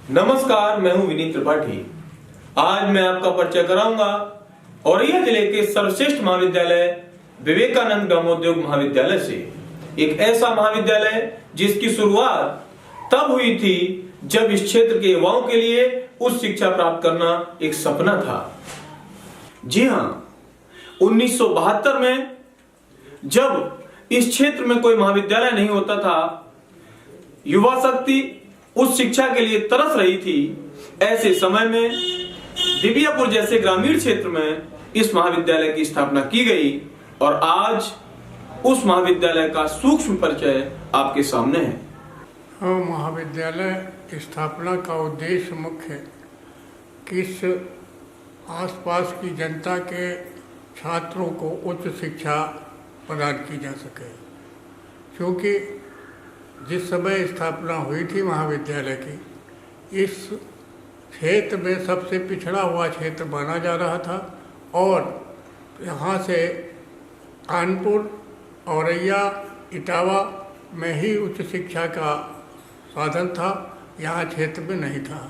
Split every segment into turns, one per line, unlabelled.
नमस्कार, मैं हूं विनीत त्रिपाठी। आज मैं आपका परिचय कराऊंगा औरैया जिले के सर्वश्रेष्ठ महाविद्यालय विवेकानंद ग्रामोद्योग महाविद्यालय से। एक ऐसा महाविद्यालय जिसकी शुरुआत तब हुई थी जब इस क्षेत्र के युवाओं के लिए उच्च शिक्षा प्राप्त करना एक सपना था। जी हां, 1972 में जब इस क्षेत्र में कोई महाविद्यालय नहीं होता था, युवा शक्ति उच्च शिक्षा के लिए तरस रही थी। ऐसे समय में दिव्यापुर जैसे ग्रामीण क्षेत्र में इस महाविद्यालय की स्थापना की गई और आज उस महाविद्यालय का सूक्ष्म परिचय आपके सामने है।
महाविद्यालय स्थापना का उद्देश्य मुख्य किस आसपास की जनता के छात्रों को उच्च शिक्षा प्रदान की जा सके, क्योंकि जिस समय स्थापना हुई थी महाविद्यालय की, इस क्षेत्र में सबसे पिछड़ा हुआ क्षेत्र माना जा रहा था और यहाँ से कानपुर, औरैया, इटावा में ही उच्च शिक्षा का साधन था, यहाँ क्षेत्र में नहीं था।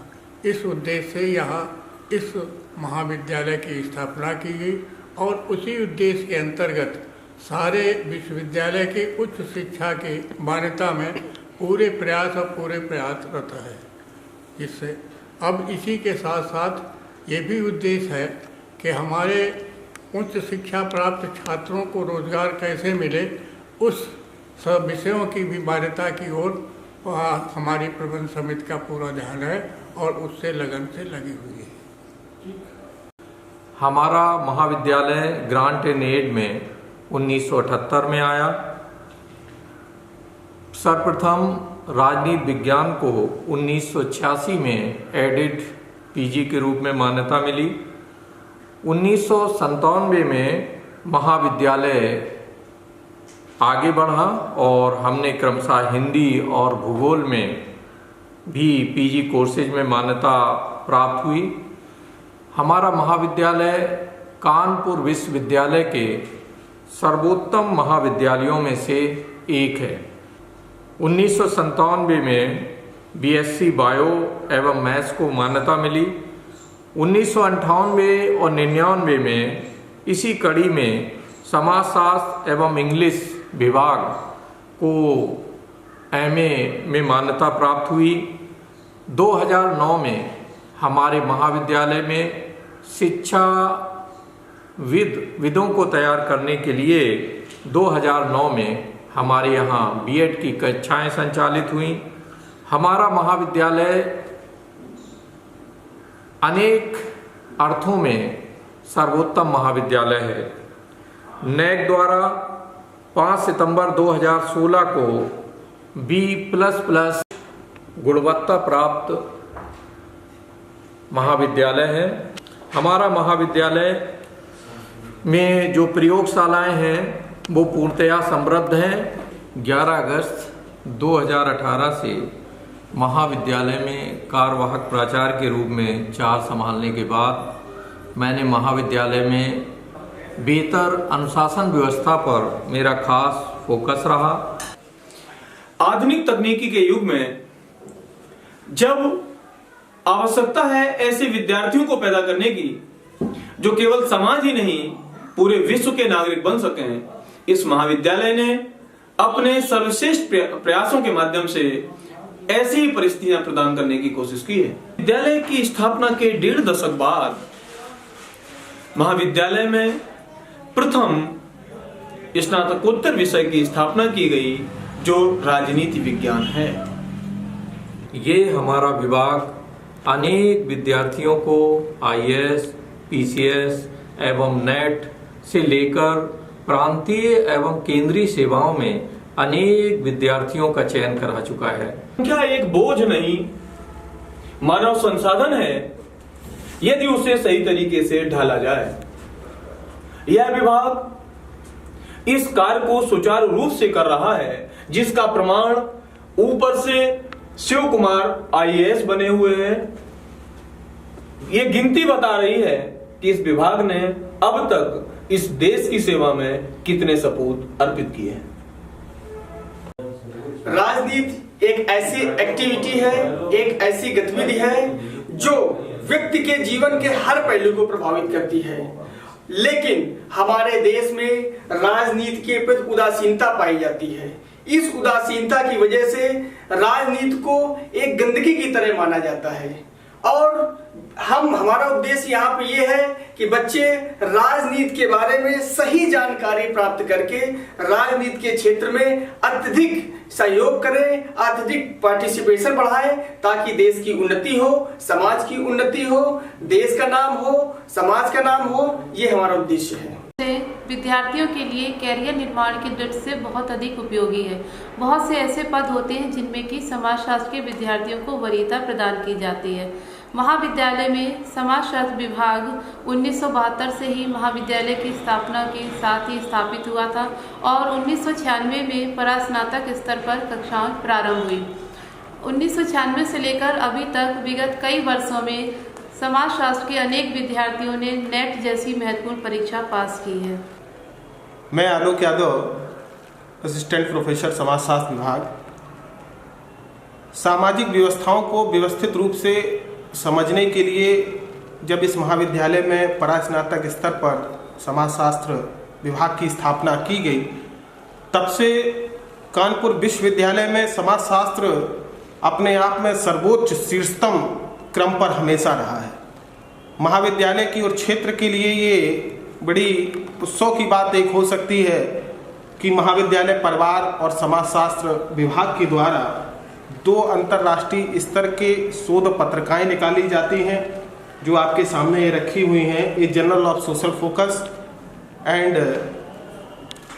इस उद्देश्य से यहाँ इस महाविद्यालय की स्थापना की गई और उसी उद्देश्य के अंतर्गत सारे विश्वविद्यालय की उच्च शिक्षा की मान्यता में पूरे प्रयास रहता है। जिससे अब इसी के साथ साथ ये भी उद्देश्य है कि हमारे उच्च शिक्षा प्राप्त छात्रों को रोजगार कैसे मिले, उस सब विषयों की भी मान्यता की ओर हमारी प्रबंध समिति का पूरा ध्यान है और उससे लगन से लगी हुई है।
हमारा महाविद्यालय ग्रांट एंड एड में 1978 में आया। सर्वप्रथम राजनीति विज्ञान को 1986 में एडेड पीजी के रूप में मान्यता मिली। 1997 में महाविद्यालय आगे बढ़ा और हमने क्रमशः हिंदी और भूगोल में भी पीजी कोर्सेज में मान्यता प्राप्त हुई। हमारा महाविद्यालय कानपुर विश्वविद्यालय के सर्वोत्तम महाविद्यालयों में से एक है। 1997 में बीएससी बायो एवं मैथ्स को मान्यता मिली। 1998 और 99 में इसी कड़ी में समाजशास्त्र एवं इंग्लिश विभाग को एमए में मान्यता प्राप्त हुई। 2009 में हमारे महाविद्यालय में विदों को तैयार करने के लिए 2009 में हमारे यहाँ बीएड की कक्षाएं संचालित हुई। हमारा महाविद्यालय अनेक अर्थों में सर्वोत्तम महाविद्यालय है। नैक द्वारा 5 सितंबर 2016 को B++ गुणवत्ता प्राप्त महाविद्यालय है। हमारा महाविद्यालय में जो प्रयोगशालाएं हैं वो पूर्णतया समृद्ध हैं। 11 अगस्त 2018 से महाविद्यालय में कार्यवाहक प्राचार्य के रूप में चार्ज संभालने के बाद मैंने महाविद्यालय में बेहतर अनुशासन व्यवस्था पर मेरा खास फोकस रहा।
आधुनिक तकनीकी के युग में जब आवश्यकता है ऐसे विद्यार्थियों को पैदा करने की जो केवल समाज ही नहीं पूरे विश्व के नागरिक बन सकें, इस महाविद्यालय ने अपने सर्वश्रेष्ठ प्रयासों के माध्यम से ऐसी ही परिस्थितियां प्रदान करने की कोशिश की है। विद्यालय की स्थापना के 1.5 दशक बाद महाविद्यालय में प्रथम स्नातकोत्तर विषय की स्थापना की गई जो राजनीति विज्ञान है।
ये हमारा विभाग अनेक विद्यार्थियों को आईएएस, पीसीएस एवं नेट से लेकर प्रांतीय एवं केंद्रीय सेवाओं में अनेक विद्यार्थियों का चयन करा चुका है।
क्या एक बोझ नहीं, मानव संसाधन है यदि उसे सही तरीके से ढाला जाए। यह विभाग इस कार्य को सुचारू रूप से कर रहा है, जिसका प्रमाण ऊपर से शिव कुमार आईएएस बने हुए हैं। यह गिनती बता रही है कि इस विभाग ने अब तक इस देश की सेवा में कितने सपूत अर्पित किए हैं।
राजनीति एक ऐसी एक्टिविटी है, एक ऐसी गतिविधि है जो व्यक्ति के जीवन के हर पहलू को प्रभावित करती है। लेकिन हमारे देश में राजनीति के प्रति उदासीनता पाई जाती है। इस उदासीनता की वजह से राजनीति को एक गंदगी की तरह माना जाता है और हमारा उद्देश्य यहाँ पे ये है कि बच्चे राजनीति के बारे में सही जानकारी प्राप्त करके राजनीति के क्षेत्र में अत्यधिक सहयोग करें, अत्यधिक पार्टिसिपेशन बढ़ाएं, ताकि देश की उन्नति हो, समाज की उन्नति हो, देश का नाम हो, समाज का नाम हो। ये हमारा उद्देश्य है।
विद्यार्थियों के लिए कैरियर निर्माण की दृष्टि से बहुत अधिक उपयोगी है। बहुत से ऐसे पद होते हैं जिनमें कि समाजशास्त्र के विद्यार्थियों को वरीयता प्रदान की जाती है। महाविद्यालय में समाजशास्त्र विभाग 1972 से ही महाविद्यालय की स्थापना के साथ ही स्थापित हुआ था और 1996 में परास्नातक स्तर पर कक्षाएं प्रारंभ हुई। 1996 से लेकर अभी तक विगत कई वर्षों में समाजशास्त्र के अनेक विद्यार्थियों ने नेट जैसी महत्वपूर्ण परीक्षा पास की है।
मैं आलोक यादव, असिस्टेंट प्रोफेसर समाजशास्त्र विभाग, सामाजिक व्यवस्थाओं को व्यवस्थित रूप से समझने के लिए जब इस महाविद्यालय में परास्नातक स्तर पर समाजशास्त्र विभाग की स्थापना की गई, तब से कानपुर विश्वविद्यालय में समाजशास्त्र अपने आप में सर्वोच्च शीर्षतम क्रम पर हमेशा रहा है। महाविद्यालय की और क्षेत्र के लिए ये बड़ी उत्सव की बात एक हो सकती है कि महाविद्यालय परिवार और समाजशास्त्र विभाग के द्वारा 2 अंतर्राष्ट्रीय स्तर के शोध पत्रिकाएं निकाली जाती हैं, जो आपके सामने ये रखी हुई हैं। A journal of social focus and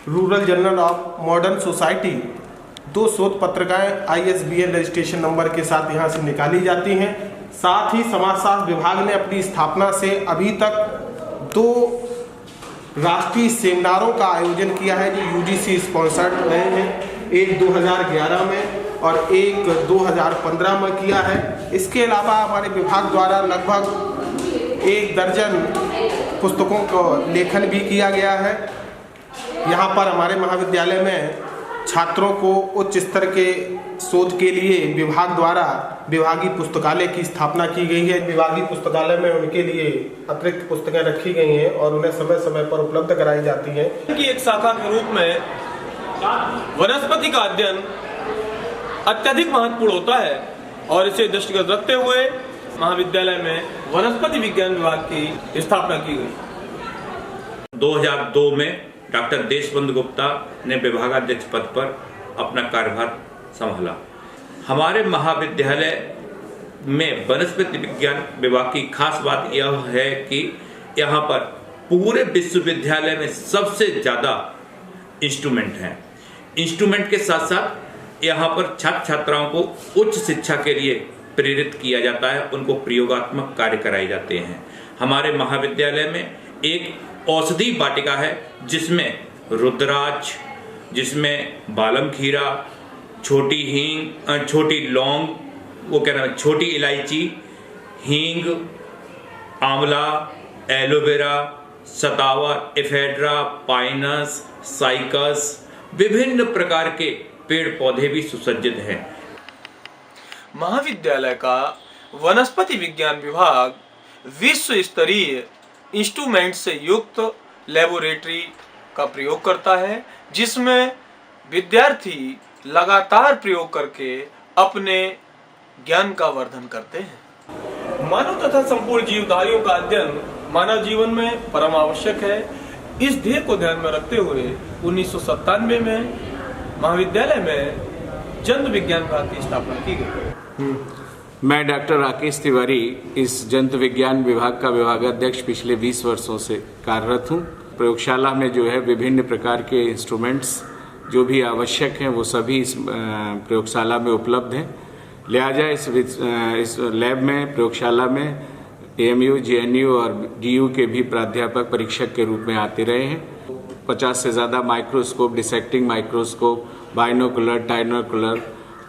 rural journal of modern society, 2 शोध पत्रिकाएं ISBN रजिस्ट्रेशन नंबर के साथ यहाँ से निकाली जाती हैं। साथ ही समाजशास्त्र विभाग ने अपनी स्थापना से अभी तक 2 राष्ट्रीय सेमिनारों का आयोजन किया है जो UGC स्पॉन्सर्ड रहे हैं, एक 2011 में और एक 2015 में किया है। इसके अलावा हमारे विभाग द्वारा लगभग 1 दर्जन पुस्तकों को लेखन भी किया गया है। यहाँ पर हमारे महाविद्यालय में छात्रों को उच्च स्तर के शोध के लिए विभाग द्वारा विभागीय पुस्तकालय की स्थापना की गई है। विभागीय पुस्तकालय में उनके लिए अतिरिक्त पुस्तकें रखी गई हैं और उन्हें समय समय पर उपलब्ध कराई जाती हैं।
की एक शाखा के रूप में वनस्पति का अध्ययन अत्यधिक महत्वपूर्ण होता है और इसे दृष्टिगत रखते हुए महाविद्यालय में वनस्पति विज्ञान विभाग की स्थापना की गई।
2002 में डॉक्टर देशबंधु गुप्ता ने विभागाध्यक्ष पद पर अपना कार्यभार संभाला। हमारे महाविद्यालय में वनस्पति विज्ञान विभाग की खास बात यह है कि यहाँ पर पूरे विश्वविद्यालय में सबसे ज़्यादा इंस्ट्रूमेंट हैं। इंस्ट्रूमेंट के साथ साथ यहाँ पर छात्र छात्राओं को उच्च शिक्षा के लिए प्रेरित किया जाता है, उनको प्रयोगात्मक कार्य कराए जाते हैं। हमारे महाविद्यालय में एक औषधि वाटिका है जिसमें रुद्राक्ष, जिसमें बालम खीरा, छोटी हींग, छोटी लौंग, वो क्या नाम है, छोटी इलायची, हींग, आंवला, एलोवेरा, सतावर, एफेड्रा, पाइनस, साइकस, विभिन्न प्रकार के पेड़ पौधे भी सुसज्जित हैं।
महाविद्यालय का वनस्पति विज्ञान विभाग विश्व स्तरीय इंस्ट्रूमेंट से युक्त लेबोरेटरी का प्रयोग करता है, जिसमें विद्यार्थी लगातार प्रयोग करके अपने ज्ञान का वर्धन करते हैं। मानव तथा संपूर्ण जीवधारियों का अध्ययन मानव जीवन में परम आवश्यक है। इस ध्येय को ध्यान में रखते हुए 1997 में महाविद्यालय में जंतु विज्ञान विभाग की स्थापना की गई।
मैं डॉक्टर राकेश तिवारी इस जंतु विज्ञान विभाग का विभागाध्यक्ष पिछले 20 वर्षों से कार्यरत हूँ। प्रयोगशाला में जो है विभिन्न प्रकार के इंस्ट्रूमेंट्स जो भी आवश्यक हैं वो सभी इस प्रयोगशाला में उपलब्ध हैं। लिहाजा इस लैब में, प्रयोगशाला में AMU, GNU और DU के भी प्राध्यापक परीक्षक के रूप में आते रहे हैं। 50 से ज़्यादा माइक्रोस्कोप, डिसेक्टिंग माइक्रोस्कोप, बाइनोकुलर, टाइनोकुलर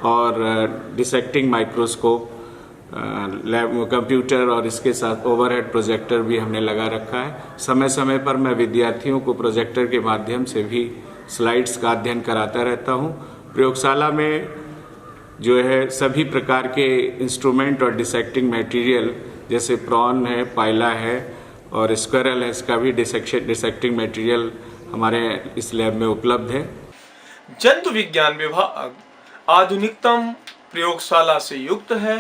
और डिसेक्टिंग माइक्रोस्कोप, लैब कंप्यूटर और इसके साथ ओवरहेड प्रोजेक्टर भी हमने लगा रखा है। समय समय पर मैं विद्यार्थियों को प्रोजेक्टर के माध्यम से भी स्लाइड्स का अध्ययन कराता रहता हूँ। प्रयोगशाला में जो है सभी प्रकार के इंस्ट्रूमेंट और डिसेक्टिंग मटेरियल जैसे प्रॉन है, पाइला है और स्क्वेरल है, इसका भी डिसेक्टिंग मटेरियल हमारे इस लैब में उपलब्ध है।
जंतु विज्ञान विभाग आधुनिकतम प्रयोगशाला से युक्त है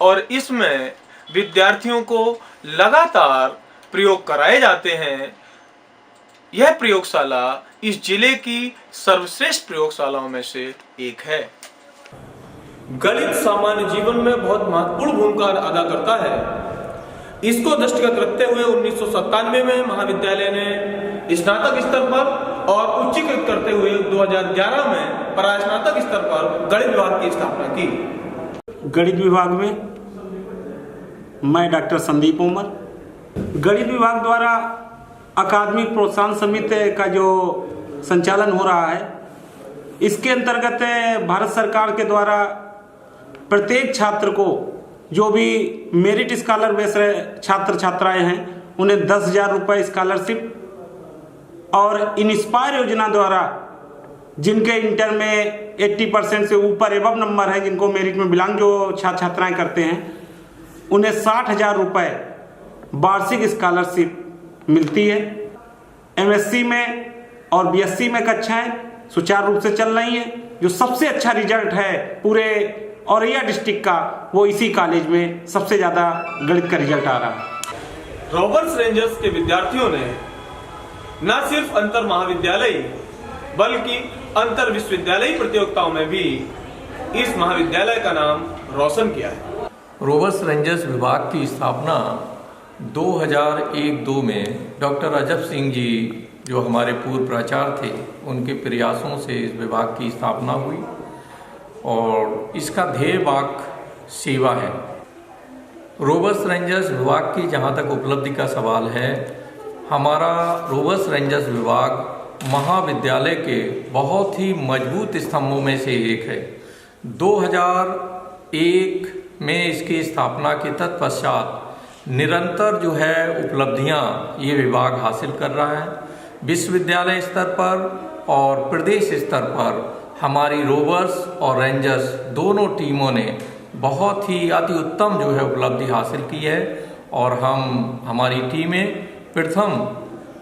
और इसमें विद्यार्थियों को लगातार प्रयोग कराए जाते हैं। यह प्रयोगशाला इस जिले की सर्वश्रेष्ठ प्रयोगशालाओं में से एक है। गणित सामान्य जीवन में बहुत महत्वपूर्ण भूमिका अदा करता है। इसको दृष्टिगत रखते हुए 1997 में महाविद्यालय ने स्नातक स्तर पर और उच्चीकृत करते हुए 2011 में परास्नातक स्तर पर गणित विभाग की स्थापना की।
गणित विभाग में मैं डॉक्टर संदीप उमर, गणित विभाग द्वारा अकादमिक प्रोत्साहन समिति का जो संचालन हो रहा है, इसके अंतर्गत भारत सरकार के द्वारा प्रत्येक छात्र को जो भी मेरिट स्कॉलर बेस छात्र छात्राएं हैं उन्हें 10,000 रुपये स्कॉलरशिप और इंस्पायर योजना द्वारा जिनके इंटर में 80% से ऊपर एबव नंबर है, जिनको मेरिट में बिलोंग जो छात्र छात्राएं करते हैं, उन्हें 60,000 रुपये वार्षिक स्कॉलरशिप मिलती है। MSc में और BSc में कक्षाएं सुचारू रूप से चल रही हैं। जो सबसे अच्छा रिजल्ट है पूरे औरैया डिस्ट्रिक्ट का, वो इसी कॉलेज में सबसे ज़्यादा गणित का रिजल्ट आ रहा है।
रॉबर्ट्स रेंजर्स के विद्यार्थियों ने न सिर्फ अंतर महाविद्यालयी बल्कि अंतर विश्वविद्यालयी प्रतियोगिताओं में भी इस महाविद्यालय का नाम रोशन किया है।
रॉबर्ट्स रेंजर्स विभाग की स्थापना 2001-2 में डॉक्टर अजब सिंह जी जो हमारे पूर्व प्राचार्य थे, उनके प्रयासों से इस विभाग की स्थापना हुई और इसका ध्येय वाक्य सेवा है। रॉबर्ट्स रेंजर्स विभाग की जहाँ तक उपलब्धि का सवाल है, हमारा रॉबर्ट्स रेंजर्स विभाग महाविद्यालय के बहुत ही मजबूत स्तंभों में से एक है। 2001 में इसकी स्थापना के तत्पश्चात निरंतर जो है उपलब्धियां ये विभाग हासिल कर रहा है। विश्वविद्यालय स्तर पर और प्रदेश स्तर पर हमारी रोवर्स और रेंजर्स दोनों टीमों ने बहुत ही अति उत्तम जो है उपलब्धि हासिल की है और हमारी टीमें प्रथम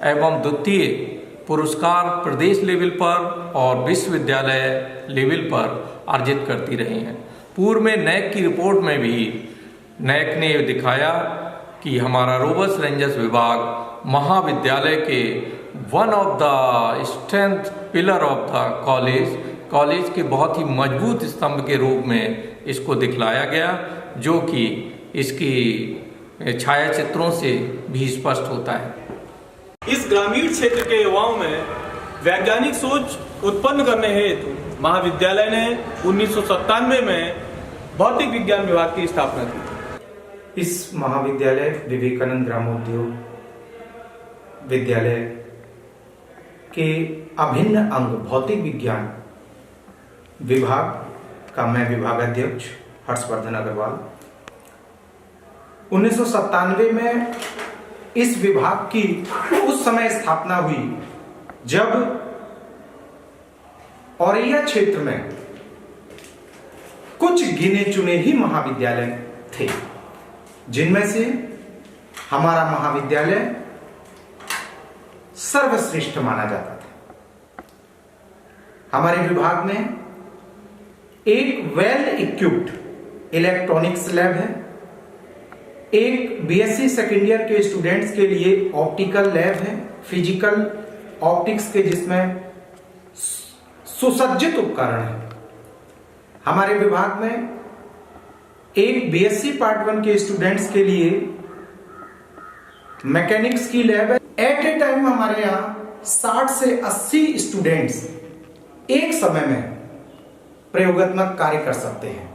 एवं द्वितीय पुरस्कार प्रदेश लेवल पर और विश्वविद्यालय लेवल पर अर्जित करती रही हैं। पूर्व में नैक की रिपोर्ट में भी नैक ने दिखाया कि हमारा रॉबर्ट्स रेंजर्स विभाग महाविद्यालय के one of the strength pillar of the college के बहुत ही मजबूत स्तंभ के रूप में इसको दिखलाया गया, जो कि इसकी छायाचित्रों से भी स्पष्ट होता है।
इस ग्रामीण क्षेत्र के युवाओं में वैज्ञानिक सोच उत्पन्न करने हेतु महाविद्यालय ने 1997 में भौतिक विज्ञान विभाग की स्थापना की।
इस महाविद्यालय विवेकानंद ग्रामोद्योग विद्यालय के अभिन्न अंग भौतिक विज्ञान विभाग का मैं विभागाध्यक्ष हर्षवर्धन अग्रवाल। 1997 में इस विभाग की उस समय स्थापना हुई जब औरैया क्षेत्र में कुछ गिने चुने ही महाविद्यालय थे, जिनमें से हमारा महाविद्यालय सर्वश्रेष्ठ माना जाता था। हमारे विभाग में एक वेल इक्विप्ड इलेक्ट्रॉनिक्स लैब है, एक बीएससी सेकेंड ईयर के स्टूडेंट्स के लिए ऑप्टिकल लैब है, फिजिकल ऑप्टिक्स के जिसमें सुसज्जित उपकरण है। हमारे विभाग में एक बीएससी पार्ट 1 के स्टूडेंट्स के लिए मैकेनिक्स की लैब है। एट ए टाइम हमारे यहाँ 60 से 80 स्टूडेंट्स एक समय में प्रयोगात्मक कार्य कर सकते हैं।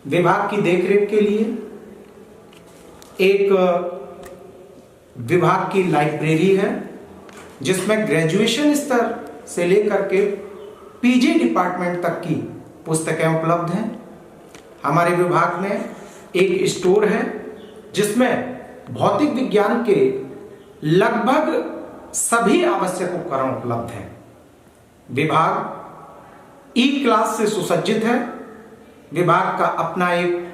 विभाग की देखरेख के लिए एक विभाग की लाइब्रेरी है, जिसमें ग्रेजुएशन स्तर से लेकर के पीजी डिपार्टमेंट तक की पुस्तकें उपलब्ध हैं। हमारे विभाग में एक स्टोर है जिसमें भौतिक विज्ञान के लगभग सभी आवश्यक उपकरण उपलब्ध हैं। विभाग ई क्लास से सुसज्जित है। विभाग का अपना एक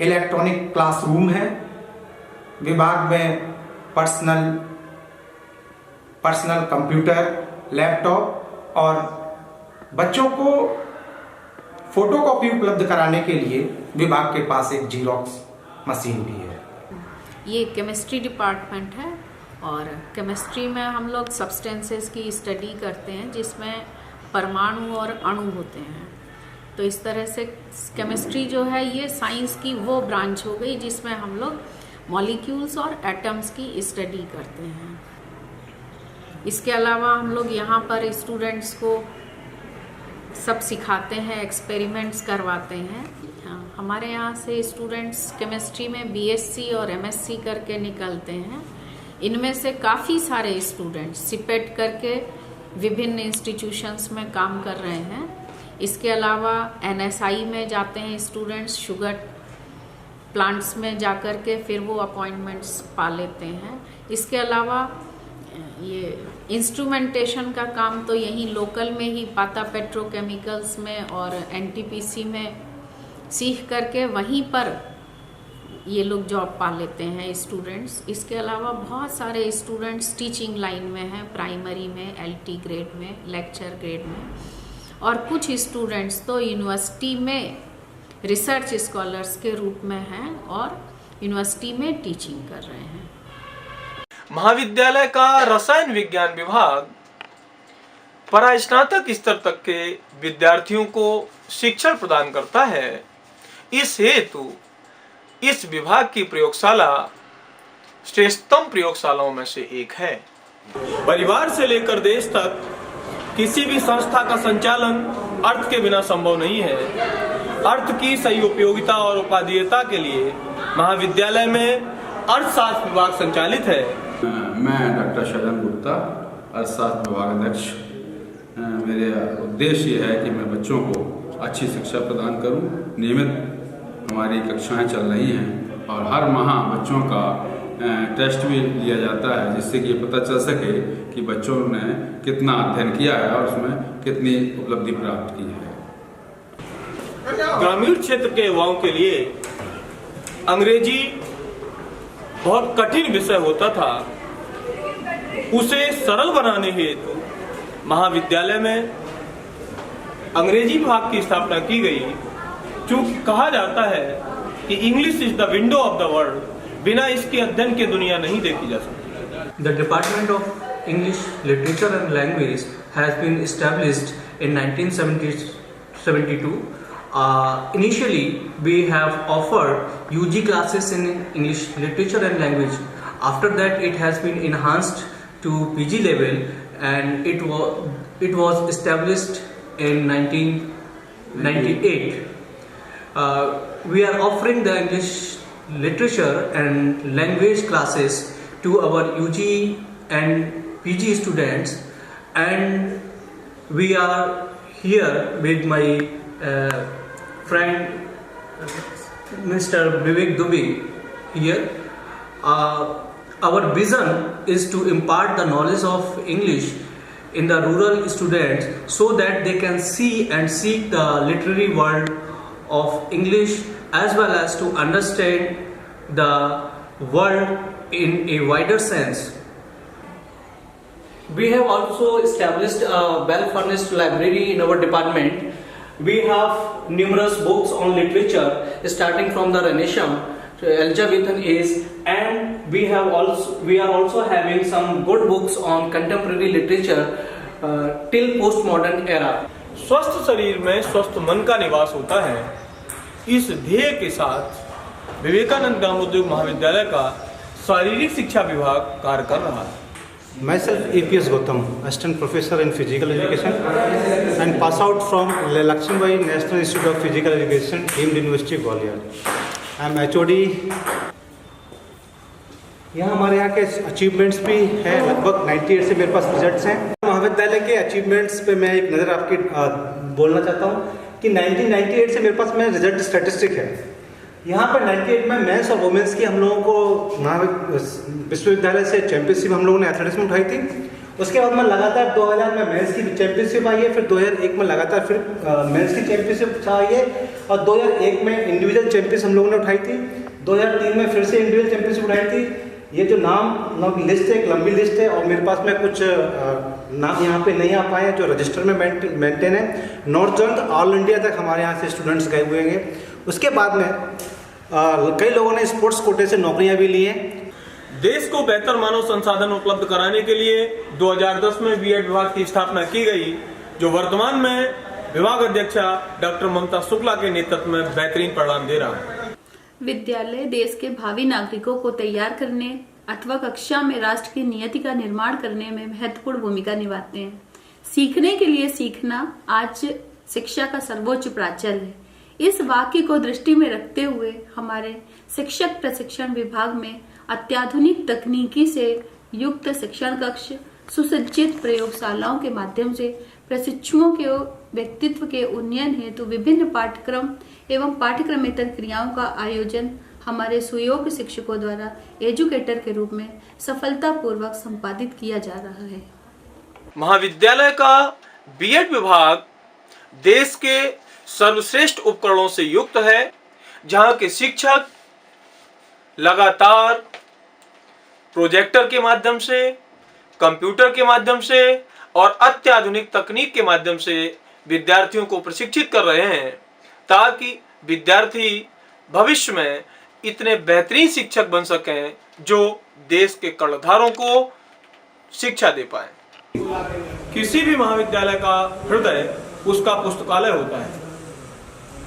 इलेक्ट्रॉनिक क्लासरूम है। विभाग में पर्सनल कंप्यूटर, लैपटॉप और बच्चों को फोटोकॉपी उपलब्ध कराने के लिए विभाग के पास एक जीरोक्स मशीन भी है।
ये केमिस्ट्री डिपार्टमेंट है और केमिस्ट्री में हम लोग सब्सटेंसेस की स्टडी करते हैं जिसमें परमाणु और अणु होते हैं। तो इस तरह से केमिस्ट्री जो है ये साइंस की वो ब्रांच हो गई जिसमें हम लोग मॉलिक्यूल्स और एटम्स की स्टडी करते हैं। इसके अलावा हम लोग यहाँ पर स्टूडेंट्स को सब सिखाते हैं, एक्सपेरिमेंट्स करवाते हैं। हमारे यहाँ से स्टूडेंट्स केमिस्ट्री में बीएससी और एमएससी करके निकलते हैं। इनमें से काफ़ी सारे स्टूडेंट्स सिपेट करके विभिन्न इंस्टीट्यूशंस में काम कर रहे हैं। इसके अलावा एनएसआई में जाते हैं स्टूडेंट्स, शुगर प्लांट्स में जाकर के फिर वो अपॉइंटमेंट्स पा लेते हैं। इसके अलावा ये इंस्ट्रूमेंटेशन का काम तो यहीं लोकल में ही पाता पेट्रोकेमिकल्स में और एनटीपीसी में सीख करके वहीं पर ये लोग जॉब पा लेते हैं स्टूडेंट्स। इसके अलावा बहुत सारे स्टूडेंट्स टीचिंग लाइन में हैं, प्राइमरी में, एलटी ग्रेड में, लेक्चर ग्रेड में, और कुछ स्टूडेंट्स तो यूनिवर्सिटी में रिसर्च स्कॉलर्स के रूप में हैं और यूनिवर्सिटी में टीचिंग कर रहे हैं।
महाविद्यालय का रसायन विज्ञान विभाग परास्नातक स्तर तक के विद्यार्थियों को शिक्षण प्रदान करता है। इस हेतु इस विभाग की प्रयोगशाला श्रेष्ठतम प्रयोगशालाओं में से एक है। परिवार से लेकर देश तक किसी भी संस्था का संचालन अर्थ के बिना संभव नहीं है। अर्थ की सही उपयोगिता और उपादेयता के लिए महाविद्यालय में अर्थशास्त्र विभाग संचालित है।
मैं डॉक्टर शरण गुप्ता, अर्थशास्त्र विभाग अध्यक्ष। मेरे उद्देश्य ये है कि मैं बच्चों को अच्छी शिक्षा प्रदान करूं। नियमित हमारी कक्षाएं चल रही हैं और हर माह बच्चों का टेस्ट भी लिया जाता है जिससे कि ये पता चल सके कि बच्चों ने कितना अध्ययन किया है और उसमें कितनी उपलब्धि प्राप्त की है।
ग्रामीण क्षेत्र के युवाओं के लिए अंग्रेजी बहुत कठिन विषय होता था। उसे सरल बनाने हेतु महाविद्यालय में अंग्रेजी विभाग की स्थापना की गई। चूंकि कहा जाता है कि English is the window of the world, बिना इसके अध्ययन की दुनिया नहीं देखी जा सकती।
The Department of English Literature and Language has been established in 1972. Initially, we have offered UG classes in English Literature and Language. After that, it has been enhanced to PG level, and it was established in 1998. We are offering the English Literature and Language classes to our UG and PG students, and we are here with my friend Mr. Vivek Dubey here. Our vision is to impart the knowledge of English in the rural students so that they can see and seek the literary world of English as well as to understand the world in a wider sense. We have also established a well-furnished library in our department. We have numerous books on literature starting from the Renaissance to Elizabethan age, and we are also having some good books on contemporary literature till postmodern era.
स्वस्थ शरीर में स्वस्थ मन का निवास होता है। इस ध्येय के साथ विवेकानंद ग्रामोद्योग महाविद्यालय का शारीरिक शिक्षा विभाग कार्य कर रहा है।
Myself APS Gautam, Assistant Professor in Physical Education and pass out from Lakshmibai National Institute of Physical Education, deemed University Gwalior. I am HOD। यहाँ हमारे यहाँ के अचीवमेंट्स भी हैं, लगभग 98 से मेरे पास रिजल्ट्स हैं। महाविद्यालय के अचीवमेंट्स पे मैं एक नज़र आपकी बोलना चाहता हूँ कि 1998 से मेरे पास में रिजल्ट स्टैटिस्टिक है। यहाँ पर 98 में मेंस और वुमेन्स की हम लोगों को विश्वविद्यालय से चैंपियनशिप हम लोगों ने एथलेटिक्स में उठाई थी। उसके बाद में लगातार 2000 में मेंस की चैंपियनशिप आई है, फिर 2001 में लगातार फिर मेंस की चैंपियनशिप आई है, और 2001 में इंडिविजुअल चैंपियनशिप हम लोगों ने उठाई थी। 2003 में फिर से इंडिविजुअल चैंपियनशिप उठाई थी। ये जो नाम लिस्ट है, एक लंबी लिस्ट है, और मेरे पास में कुछ नाम यहाँ पे नहीं आ पाए हैं जो रजिस्टर में मेंटेन है। नॉर्थ जोन ऑल इंडिया तक हमारे यहाँ से स्टूडेंट्स गए हुए हैं। उसके बाद में कई लोगों ने स्पोर्ट्स कोटे से नौकरियां भी ली हैं।
देश को बेहतर मानव संसाधन उपलब्ध कराने के लिए 2010 में बीएड विभाग की स्थापना की गई, जो वर्तमान में विभाग अध्यक्षा डॉक्टर ममता शुक्ला के नेतृत्व में बेहतरीन परिणाम दे रहा है।
विद्यालय देश के भावी नागरिकों को तैयार करने अथवा कक्षा में राष्ट्र की नियति का निर्माण करने में महत्वपूर्ण भूमिका निभाते हैं। सीखने के लिए सीखना आज शिक्षा का सर्वोच्च प्राचल है। इस वाक्य को दृष्टि में रखते हुए हमारे शिक्षक प्रशिक्षण विभाग में अत्याधुनिक तकनीकी से युक्त शिक्षण कक्ष, सुसज्जित प्रयोगशालाओं के माध्यम से प्रशिक्षुओं के व्यक्तित्व के उन्नयन हेतु विभिन्न पाठ्यक्रम एवं पाठ्यक्रमेतर क्रियाओं का आयोजन हमारे सुयोग्य शिक्षकों द्वारा एजुकेटर के रूप में सफलतापूर्वक संपादित किया जा रहा है।
महाविद्यालय का बीएड विभाग देश के सर्वश्रेष्ठ उपकरणों से युक्त है, जहां के शिक्षक लगातार प्रोजेक्टर के माध्यम से, कंप्यूटर के माध्यम से और अत्याधुनिक तकनीक के माध्यम से विद्यार्थियों को प्रशिक्षित कर रहे हैं, ताकि विद्यार्थी भविष्य में इतने बेहतरीन शिक्षक बन सकें जो देश के कर्णधारों को शिक्षा दे पाए। किसी भी महाविद्यालय का हृदय उसका पुस्तकालय होता है।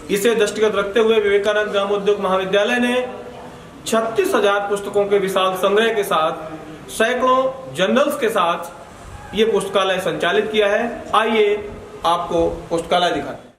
इसे दृष्टिगत रखते हुए विवेकानंद ग्रामोद्योग महाविद्यालय ने 36,000 पुस्तकों के विशाल संग्रह के साथ सैकड़ों जर्नल्स के साथ ये पुस्तकालय संचालित किया है। आइए आपको पुस्तकालय दिखाते हैं।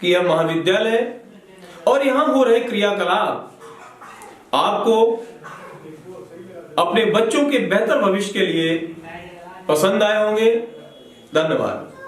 कि यह महाविद्यालय और यहां हो रहे क्रियाकलाप आपको अपने बच्चों के बेहतर भविष्य के लिए पसंद आए होंगे। धन्यवाद।